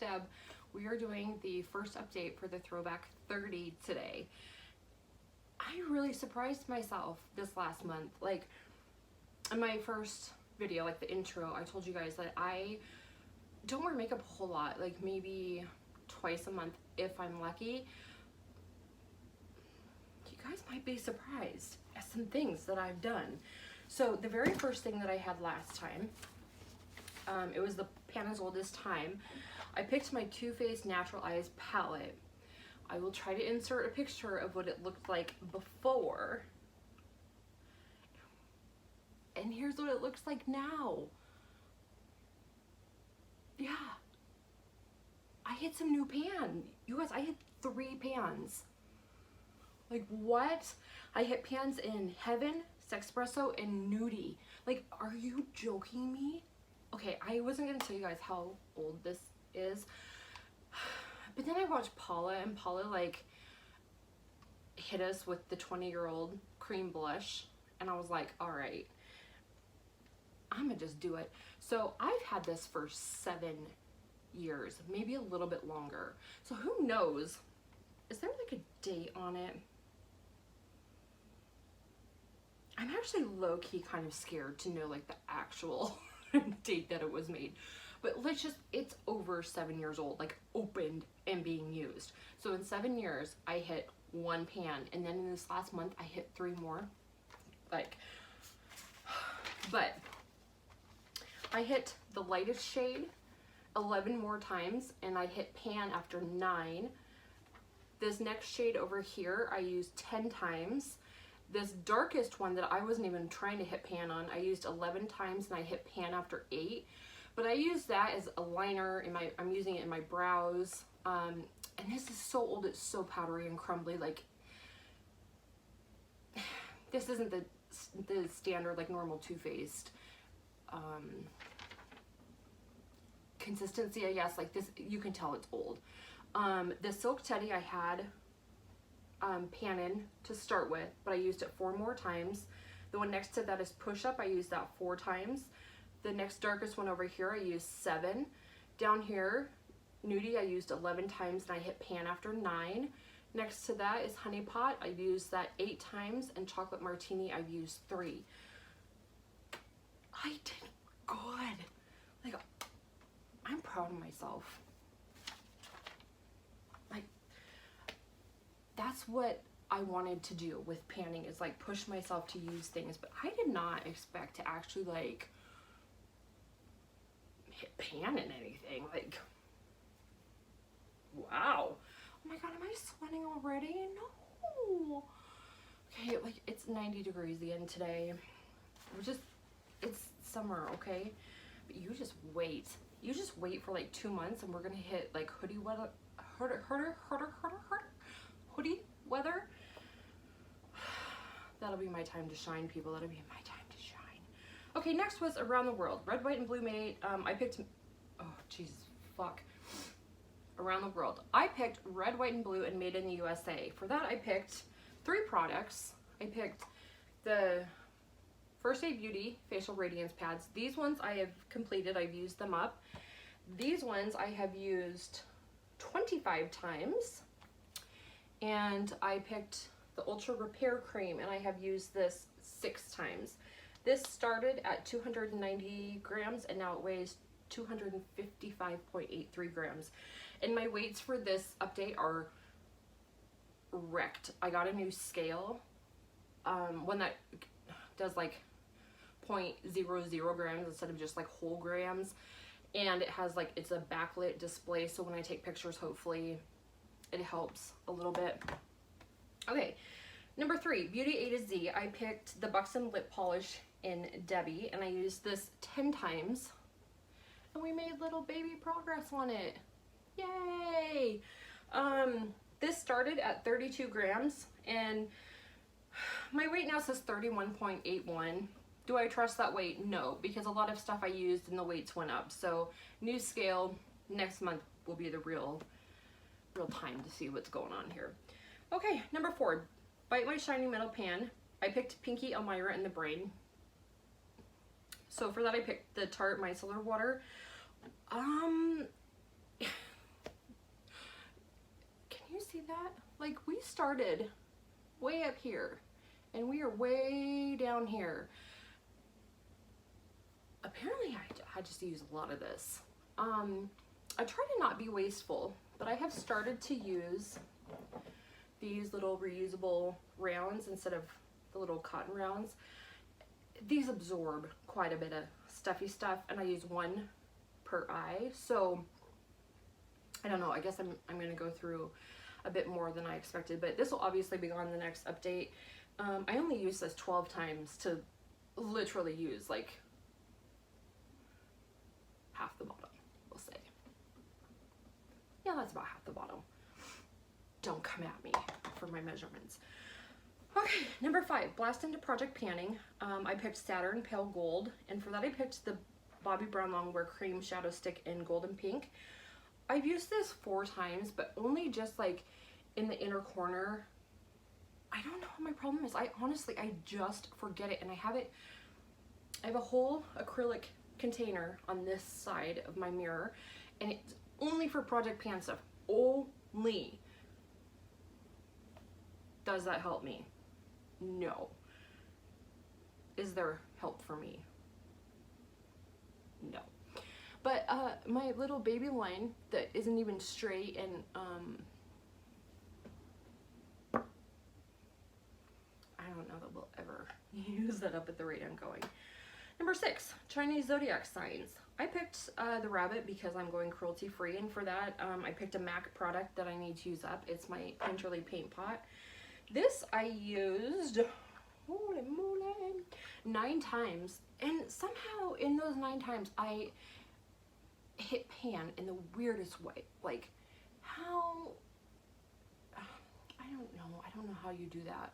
Deb. We are doing the first update for the Throwback 30 today. I really surprised myself this last month. Like, in my first video, like the intro, I told you guys that I don't wear makeup a whole lot, like maybe twice a month if I'm lucky. You guys might be surprised at some things that I've done. So the very first thing that I had last time, it was the PANtastic Ladies time. I picked my Too Faced Natural Eyes palette. I will try to insert a picture of what it looked like before. And here's what it looks like now. Yeah. I hit some new pan. You guys, I hit 3 pans. Like, what? I hit pans in Heaven, Sexpresso, and Nudie. Like, are you joking me? Okay, I wasn't gonna tell you guys how old this is, but then I watched Paula, and Paula like hit us with the 20-year-old cream blush, and I was like, all right, I'm gonna just do it. So I've had this for 7 years, maybe a little bit longer. So who knows? Is there like a date on it? I'm actually low-key kind of scared to know like the actual date that it was made. But let's just, it's over 7 years old, like opened and being used. So in 7 years, I hit 1 pan, and then in this last month, I hit 3 more. Like, but I hit the lightest shade 11 more times, and I hit pan after 9. This next shade over here, I used 10 times. This darkest one that I wasn't even trying to hit pan on, I used 11 times, and I hit pan after 8. But I use that as a liner in my, I'm using it in my brows. And this is so old, it's so powdery and crumbly. Like, this isn't the standard, like, normal Too Faced consistency, I guess. Like, this, you can tell it's old. The Silk Teddy I had pan in to start with, but I used it 4 more times. The one next to that is Push Up. I used that 4 times. The next darkest one over here, I used 7. Down here, Nudie, I used 11 times, and I hit pan after 9. Next to that is Honey Pot. I've used that 8 times, and Chocolate Martini, I've used 3. I did good. Like, I'm proud of myself. Like, that's what I wanted to do with panning, is like push myself to use things, but I did not expect to actually like hit pan in anything. Like, wow. Oh my god, am I sweating already? No. Okay, like, it's 90 degrees again today. It's summer, okay? But you just wait. You just wait for like 2 months, and we're gonna hit like hoodie weather, hoodie weather. That'll be my time to shine, people. That'll be my time to shine. Okay, next was Around the World. Red, White, and Blue made, I picked, oh, Jesus, fuck. Around the World. I picked Red, White, and Blue and Made in the USA. For that, I picked 3 products. I picked the First Aid Beauty Facial Radiance Pads. These ones I have completed. I've used them up. These ones I have used 25 times. And I picked the Ultra Repair Cream, and I have used this 6 times. This started at 290 grams, and now it weighs 255.83 grams. And my weights for this update are wrecked. I got a new scale, one that does like 0.00 grams instead of just like whole grams. And it has like, it's a backlit display, so when I take pictures, hopefully it helps a little bit. Okay, number 3, Beauty A to Z. I picked the Buxom Lip Polish in Debbie, and I used this 10 times, and we made little baby progress on it. Yay! This started at 32 grams, and my weight now says 31.81. Do I trust that weight? No, because a lot of stuff I used and the weights went up. So new scale, next month will be the real time to see what's going on here. Okay, number 4, Bite My Shiny Metal Pan. I picked Pinky Elmira in the Brain. So for that, I picked the Tarte Micellar Water. see that? Like, we started way up here and we are way down here. Apparently I just use a lot of this. I try to not be wasteful, but I have started to use these little reusable rounds instead of the little cotton rounds. These absorb quite a bit of stuffy stuff, and I use one per eye. So I don't know, I guess I'm gonna go through a bit more than I expected, but this will obviously be on the next update. I only use this 12 times to literally use like half the bottom, we'll say. Yeah, that's about half the bottom. Don't come at me for my measurements. Okay, number 5, blast into project panning. I picked Saturn Pale Gold, and for that I picked the Bobbi Brown Longwear Cream Shadow Stick in Golden Pink. I've used this 4 times, but only just like in the inner corner. I don't know what my problem is. I just forget it, and I have a whole acrylic container on this side of my mirror, and it's only for project pan stuff. Only. Does that help me? No. Is there help for me? No. But my little baby line that isn't even straight, and I don't know that we'll ever use that up at the rate I'm going. Number 6, Chinese zodiac signs. I picked the rabbit because I'm going cruelty free, and for that I picked a MAC product that I need to use up. It's my Painterly paint pot. This I used, holy moly, 9 times, and somehow in those 9 times I hit pan in the weirdest way. Like, how, I don't know how you do that.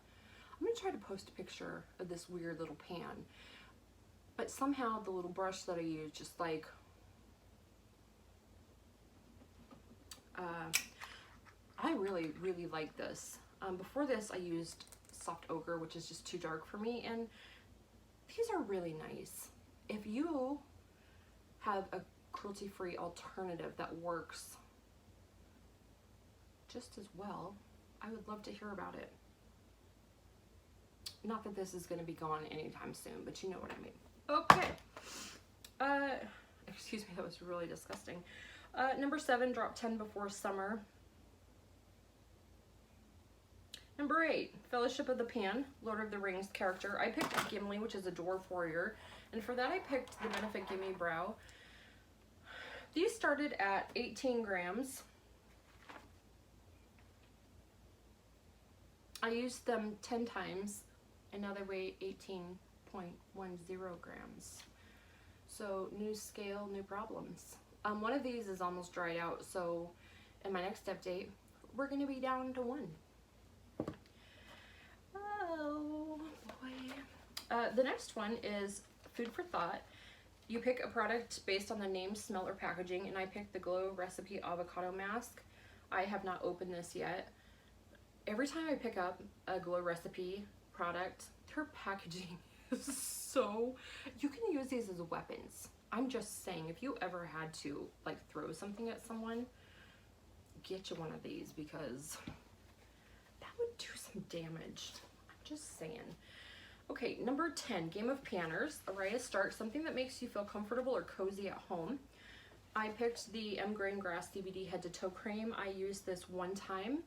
I'm gonna try to post a picture of this weird little pan, but somehow the little brush that I use just like, I really like this. Before this I used Soft Ochre, which is just too dark for me, and these are really nice. If you have a cruelty-free alternative that works just as well, I would love to hear about it. Not that this is going to be gone anytime soon, but you know what I mean. Okay. Excuse me, that was really disgusting. Number 7, drop 10 before summer. Number 8, Fellowship of the Pan, Lord of the Rings character. I picked Gimli, which is a dwarf warrior, and for that I picked the Benefit Gimme Brow. These started at 18 grams. I used them 10 times, and now they weigh 18.10 grams. So new scale, new problems. One of these is almost dried out, so in my next update, we're gonna be down to 1. Oh boy. The next one is food for thought. You pick a product based on the name, smell, or packaging, and I picked the Glow Recipe Avocado Mask. I have not opened this yet. Every time I pick up a Glow Recipe product, their packaging is so... You can use these as weapons. I'm just saying, if you ever had to like throw something at someone, get you one of these, because that would do some damage. I'm just saying. Okay, number 10, Game of Panners. Araya Stark, something that makes you feel comfortable or cozy at home. I picked the M. Grain Grass CBD Head to Toe Cream. I used this 1 time.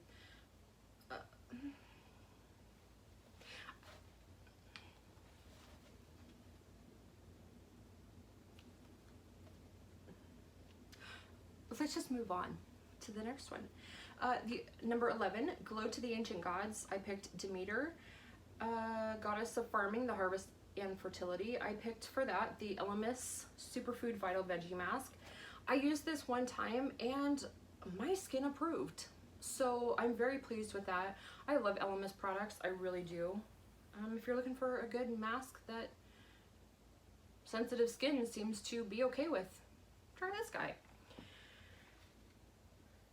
Let's just move on to the next one. The number 11, Glow to the Ancient Gods. I picked Demeter, Goddess of Farming, the Harvest and Fertility. I picked for that the Elemis Superfood Vital Veggie Mask. I used this 1 time and my skin approved, so I'm very pleased with that. I love Elemis products, I really do. If you're looking for a good mask that sensitive skin seems to be okay with, try this guy.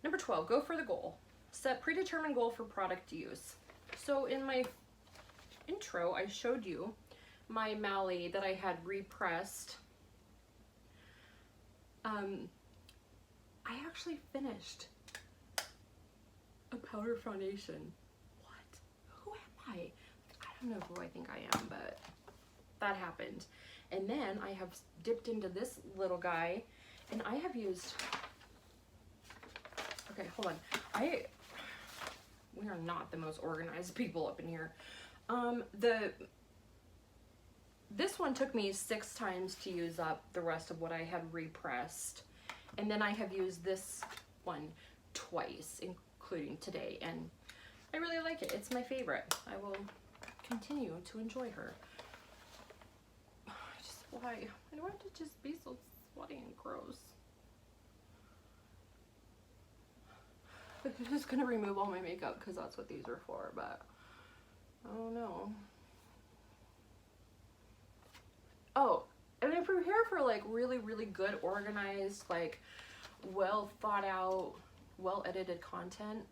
Number 12, go for the goal. Set predetermined goal for product use. So in my intro, I showed you my Mally that I had repressed. I actually finished a powder foundation. What? Who am I? I don't know who I think I am, but that happened. And then I have dipped into this little guy, and I have used, okay, hold on. We are not the most organized people up in here. This one took me 6 times to use up the rest of what I had repressed. And then I have used this one twice, including today, and I really like it. It's my favorite. I will continue to enjoy her. Why? I don't want to just be so sweaty and gross. I'm just gonna remove all my makeup because that's what these are for, but I don't know. Oh, and if you're here for like really, really good, organized, like well thought out, well edited content,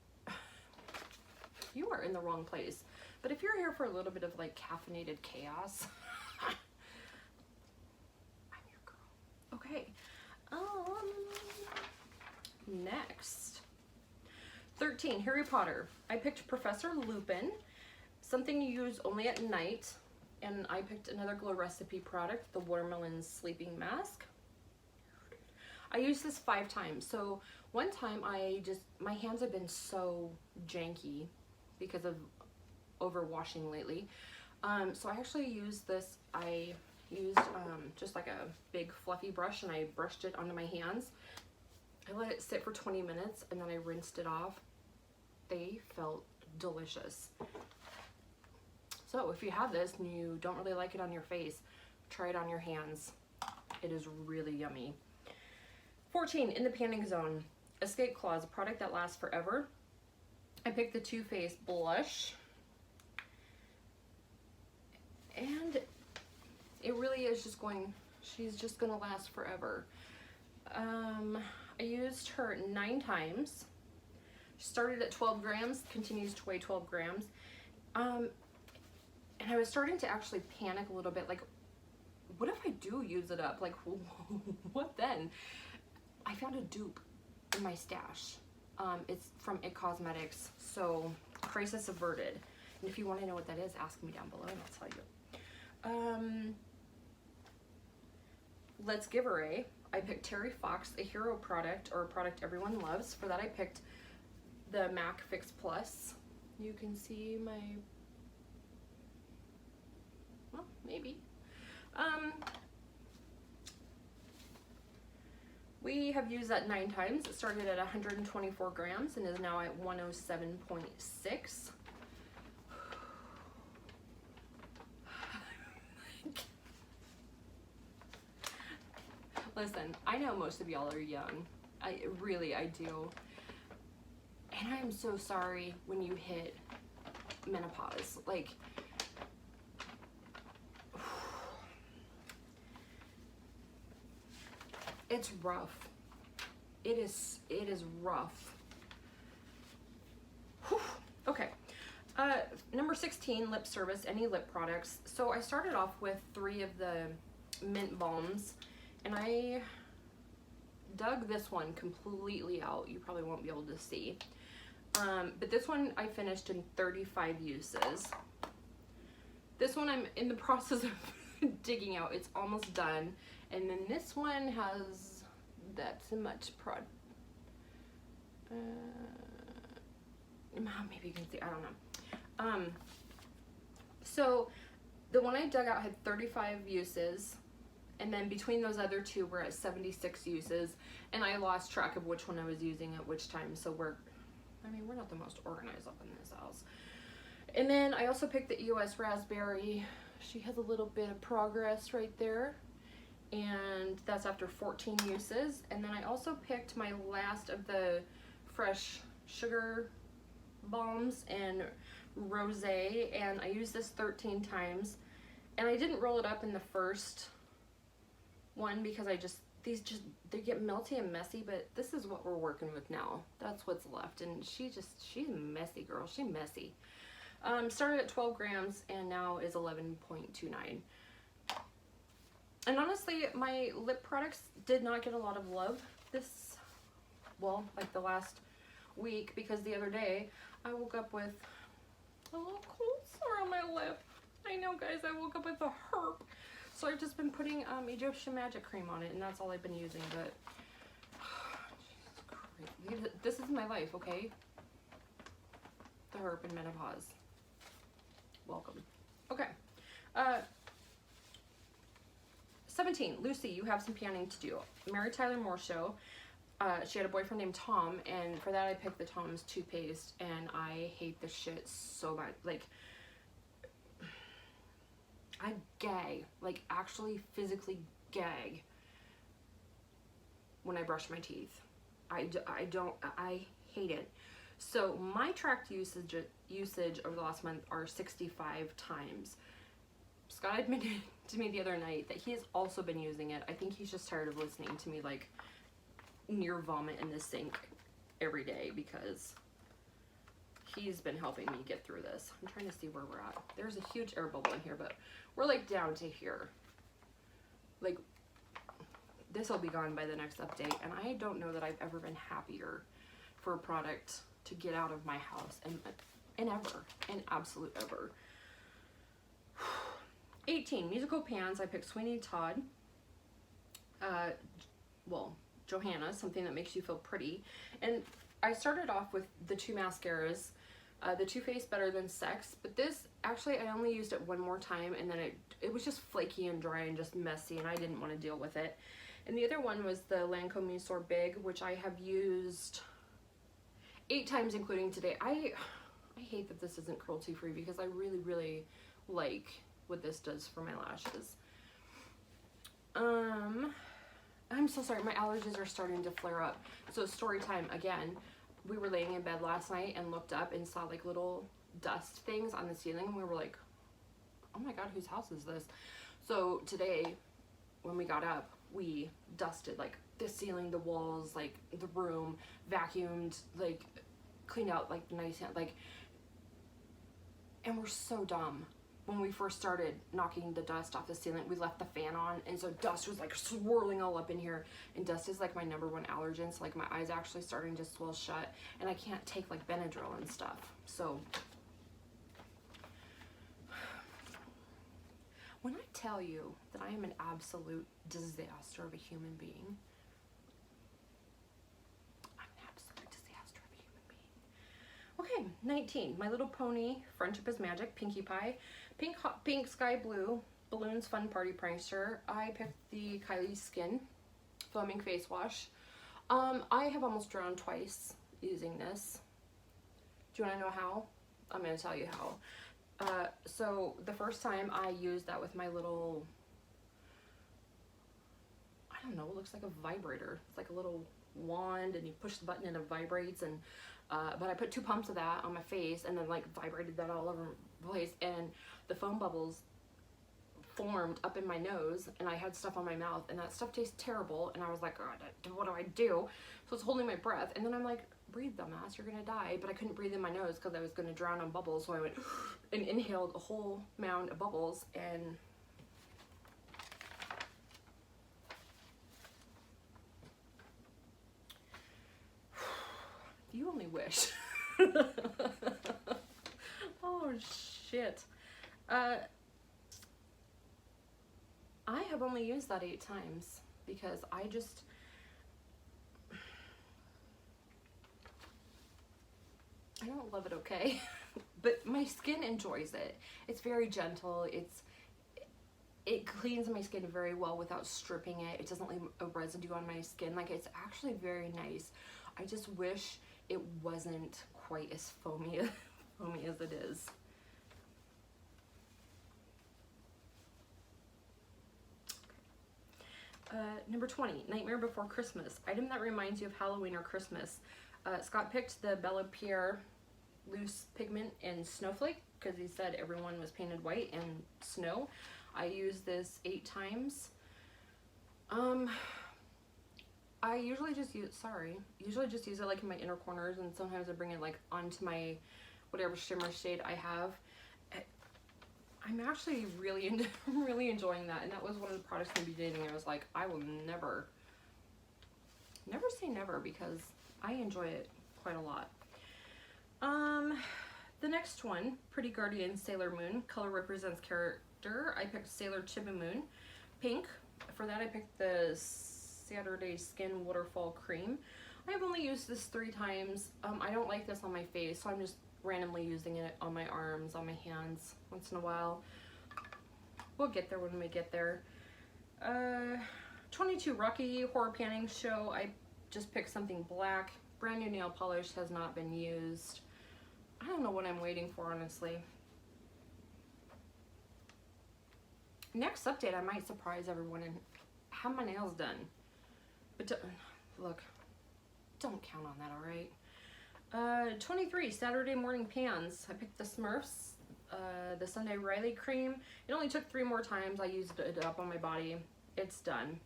you are in the wrong place. But if you're here for a little bit of like caffeinated chaos, okay, next. 13, Harry Potter. I picked Professor Lupin, something you use only at night, and I picked another Glow Recipe product, the Watermelon Sleeping Mask. I used this 5 times. So one time my hands have been so janky because of overwashing lately. So I actually used this, I used just like a big fluffy brush, and I brushed it onto my hands. I let it sit for 20 minutes and then I rinsed it off. They felt delicious. So if you have this and you don't really like it on your face, try it on your hands. It is really yummy. 14, in the panning zone. Escape Claws, a product that lasts forever. I picked the Too Faced blush. And it really is just going, she's just gonna last forever. I used her 9 times. She started at 12 grams, continues to weigh 12 grams. And I was starting to actually panic a little bit, like, what if I do use it up? Like, what then? I found a dupe in my stash. It's from It Cosmetics, so crisis averted. And if you want to know what that is, ask me down below and I'll tell you. Let's Give Her A. I picked Terry Fox, a hero product, or a product everyone loves. For that I picked the MAC Fix Plus. You can see my, well, maybe. We have used that 9 times. It started at 124 grams and is now at 107.6. Listen, I know most of y'all are young. I do. And I am so sorry when you hit menopause. Like, it's rough. It is rough. Whew. Okay. Number 16, lip service, any lip products. So I started off with 3 of the mint balms, and I dug this one completely out. You probably won't be able to see. But this one I finished in 35 uses. This one I'm in the process of digging out. It's almost done. And then this one has that much maybe you can see, I don't know. So the one I dug out had 35 uses, and then between those other 2 we're at 76 uses, and I lost track of which one I was using at which time, so we're not the most organized up in this house. And then I also picked the EOS Raspberry. She has a little bit of progress right there, and that's after 14 uses. And then I also picked my last of the fresh sugar balms and rosé, and I used this 13 times, and I didn't roll it up in the first one because they get melty and messy, but this is what we're working with now. That's what's left, and she's messy, girl. She's messy. Started at 12 grams and now is 11.29. And honestly, my lip products did not get a lot of love like the last week because the other day I woke up with a little cold sore on my lip. I know, guys, I woke up with a herp. So I've just been putting Egyptian magic cream on it, and that's all I've been using, but Jesus Christ. This is my life, okay? The herp and menopause. Welcome. Okay. 17, Lucy, you have some panning to do. Mary Tyler Moore show. She had a boyfriend named Tom, and for that I picked the Tom's toothpaste, and I hate this shit so much. Like, I gag, like actually physically gag when I brush my teeth. I hate it. So my tracked usage over the last month are 65 times. Scott admitted to me the other night that he has also been using it. I think he's just tired of listening to me like near vomit in the sink every day because he's been helping me get through this. I'm trying to see where we're at. There's a huge air bubble in here, but we're like down to here. Like, this will be gone by the next update, and I don't know that I've ever been happier for a product to get out of my house and ever, and absolute ever. 18, musical pans. I picked Sweeney Todd. Well, Johanna, something that makes you feel pretty. And I started off with the two mascaras, the Too Faced Better Than Sex, but this, actually, I only used it one more time, and then it was just flaky and dry and just messy, and I didn't want to deal with it. And the other one was the Lancome Musor Big, which I have used 8 times, including today. I hate that this isn't cruelty free because I really, really like what this does for my lashes. I'm so sorry, my allergies are starting to flare up. So story time again. We were laying in bed last night and looked up and saw like little dust things on the ceiling, and we were like, oh my god, whose house is this? So today when we got up, we dusted like the ceiling, the walls, like the room, vacuumed, like cleaned out like the nice, like, and we're so dumb. When we first started knocking the dust off the ceiling, we left the fan on, and so dust was like swirling all up in here, and dust is like my #1 allergen, so like my eyes actually starting to swell shut, and I can't take like Benadryl and stuff. So when I tell you that I am an absolute disaster of a human being, I'm an absolute disaster of a human being. Okay, 19, My Little Pony, Friendship is Magic, Pinkie Pie. Pink Sky Blue, Balloons Fun Party Prankster. I picked the Kylie Skin Foaming Face Wash. I have almost drowned twice using this. Do you want to know how? I'm going to tell you how. So the first time I used that with my little, I don't know, it looks like a vibrator. It's like a little wand, and you push the button and it vibrates, and but I put 2 pumps of that on my face and then like vibrated that all over the place, and the foam bubbles formed up in my nose, and I had stuff on my mouth, and that stuff tastes terrible, and I was like, God, what do I do? So it's holding my breath, and then I'm like, breathe, dumbass, you're gonna die. But I couldn't breathe in my nose because I was gonna drown on bubbles, so I went and inhaled a whole mound of bubbles, and you only wish. Oh shit. I have only used that 8 times because I don't love it, okay? But my skin enjoys it. It's very gentle. It cleans my skin very well without stripping it. It doesn't leave a residue on my skin. Like, it's actually very nice. I just wish it wasn't quite as foamy as it is. Number 20, Nightmare Before Christmas. Item that reminds you of Halloween or Christmas. Scott picked the Bella Pierre loose pigment in Snowflake because he said everyone was painted white and snow. I used this 8 times. I usually just use it like in my inner corners, and sometimes I bring it like onto my whatever shimmer shade I have. I'm actually really enjoying that, and that was one of the products in the beginning. I was like, I will never say never, because I enjoy it quite a lot. The next one, Pretty Guardian Sailor Moon. Color represents character. I picked Sailor Chibi Moon. Pink. For that I picked the Saturday Skin Waterfall Cream. I have only used this 3 times. I don't like this on my face, so I'm just randomly using it on my arms, on my hands once in a while. We'll get there when we get there. 22 Rocky Horror Panning Show. I just picked something black. Brand new nail polish, has not been used. I don't know what I'm waiting for, honestly. Next update, I might surprise everyone and have my nails done. But look, don't count on that, alright? 23 Saturday Morning Pans. I picked the Smurfs, the Sunday Riley cream. It only took 3 more times. I used it up on my body. It's done.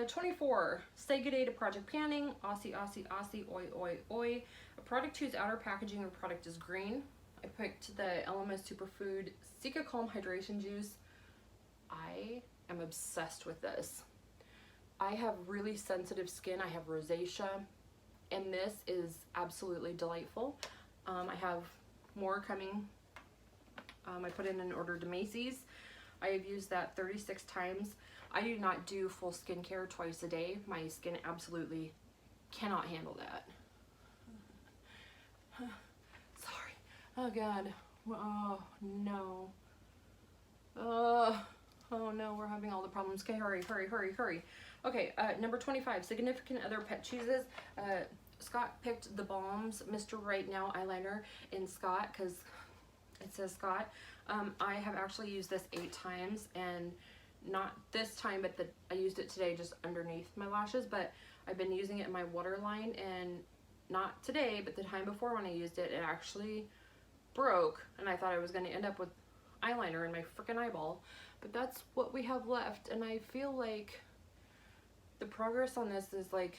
24 Say Good Day to Project Panning. Aussie, Aussie, Aussie, oi, oi, oi. A product whose outer packaging or product is green. I picked the LMS Superfood Sika Calm Hydration Juice. I am obsessed with this. I have really sensitive skin. I have rosacea, and this is absolutely delightful. I have more coming. I put in an order to Macy's. I have used that 36 times. I do not do full skincare twice a day. My skin absolutely cannot handle that. Sorry. Oh God. Oh no. Oh no, we're having all the problems. Okay, hurry, hurry, hurry, hurry. Okay, number 25, Significant Other Pet Chooses. Scott picked the Balms Mr. Right Now eyeliner in Scott because it says Scott. I have actually used this 8 times, and not this time, but I used it today just underneath my lashes, but I've been using it in my waterline, and not today, but the time before when I used it, it actually broke, and I thought I was going to end up with eyeliner in my freaking eyeball, but that's what we have left, and I feel like the progress on this is like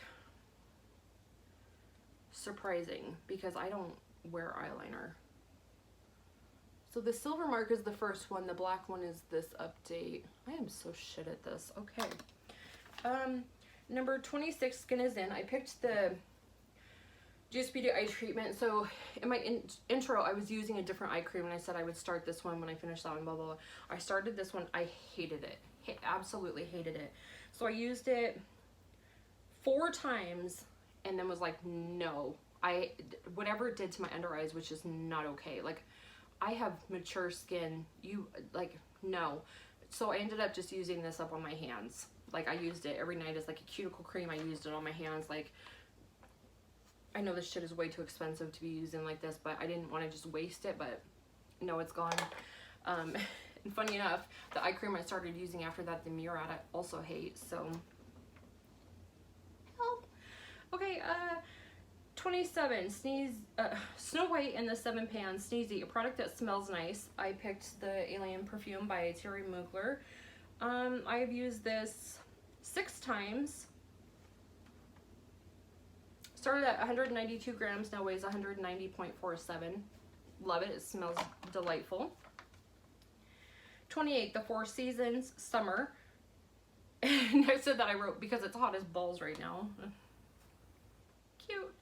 surprising because I don't wear eyeliner. So the silver mark is the first one, the black one is this update. I am so shit at this. Okay. Number 26, Skin is In. I picked the Juice Beauty eye treatment. So in my intro, I was using a different eye cream, and I said I would start this one when I finished that one, blah, blah, blah. I started this one. I hated it. Absolutely hated it. So I used it 4 times and then was like, no. Whatever it did to my under eyes, which is not okay. Like, I have mature skin. No. So I ended up just using this up on my hands. Like, I used it every night as like a cuticle cream. I used it on my hands. Like, I know this shit is way too expensive to be using like this, but I didn't want to just waste it, but no, it's gone. And funny enough, the eye cream I started using after that, the Murad, I also hate, so. Help. Okay, 27, Snow White and the 7 Pan Sneezy, a product that smells nice. I picked the Alien Perfume by Terry Mugler. I have used this 6 times. Started at 192 grams, now weighs 190.47. Love it, it smells delightful. 28, the 4 Seasons Summer. Next to that I wrote, because it's hot as balls right now. Cute.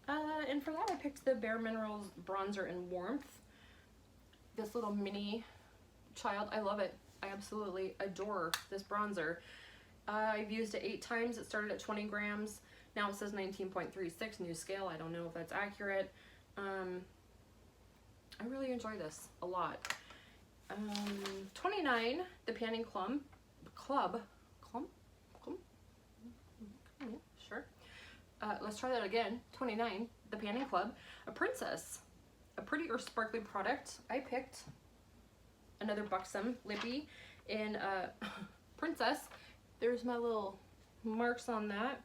And for that I picked the Bare Minerals Bronzer in Warmth. This little mini child, I love it. I absolutely adore this bronzer. I've used it 8 times. It started at 20 grams. Now it says 19.36, new scale. I don't know if that's accurate. I really enjoy this a lot. 29, the Panning Club. Sure. Let's try that again. 29, the Panning Club. A Princess. A pretty or sparkly product. I picked another Buxom Lippy in Princess. There's my little marks on that.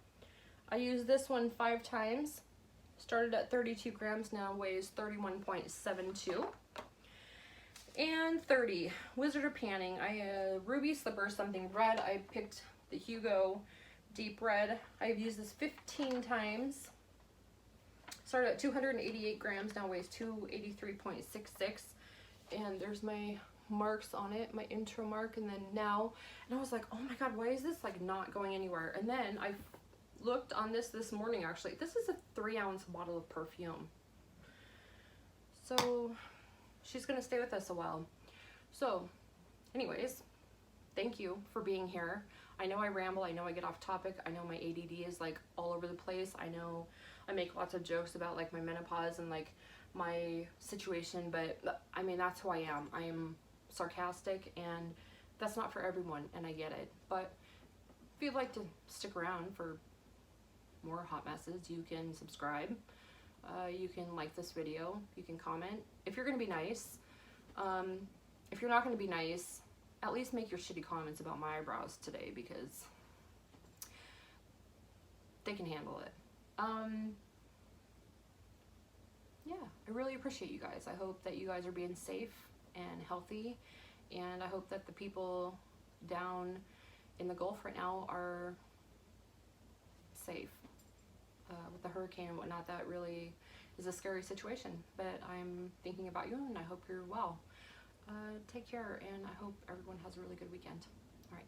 I used this one 5 times. Started at 32 grams, now weighs 31.72. And 30, Wizard of Panning. Ruby Slipper, something red. I picked the Hugo Deep Red. I've used this 15 times. Started at 288 grams, now weighs 283.66. And there's my marks on it, my intro mark, and then now. And I was like, oh my god, why is this like not going anywhere? And then looked on this morning actually. This is a 3-ounce bottle of perfume. So she's gonna stay with us a while. So anyways, thank you for being here. I know I ramble, I know I get off topic, I know my ADD is like all over the place. I know I make lots of jokes about like my menopause and like my situation, but I mean, that's who I am. I am sarcastic and that's not for everyone, and I get it. But if you'd like to stick around for more hot messes, you can subscribe. You can like this video, you can comment. If you're gonna be nice, if you're not gonna be nice, at least make your shitty comments about my eyebrows today, because they can handle it. Yeah, I really appreciate you guys. I hope that you guys are being safe and healthy, and I hope that the people down in the Gulf right now are safe. With the hurricane and whatnot, that really is a scary situation, but I'm thinking about you and I hope you're well. Take care, and I hope everyone has a really good weekend. All right.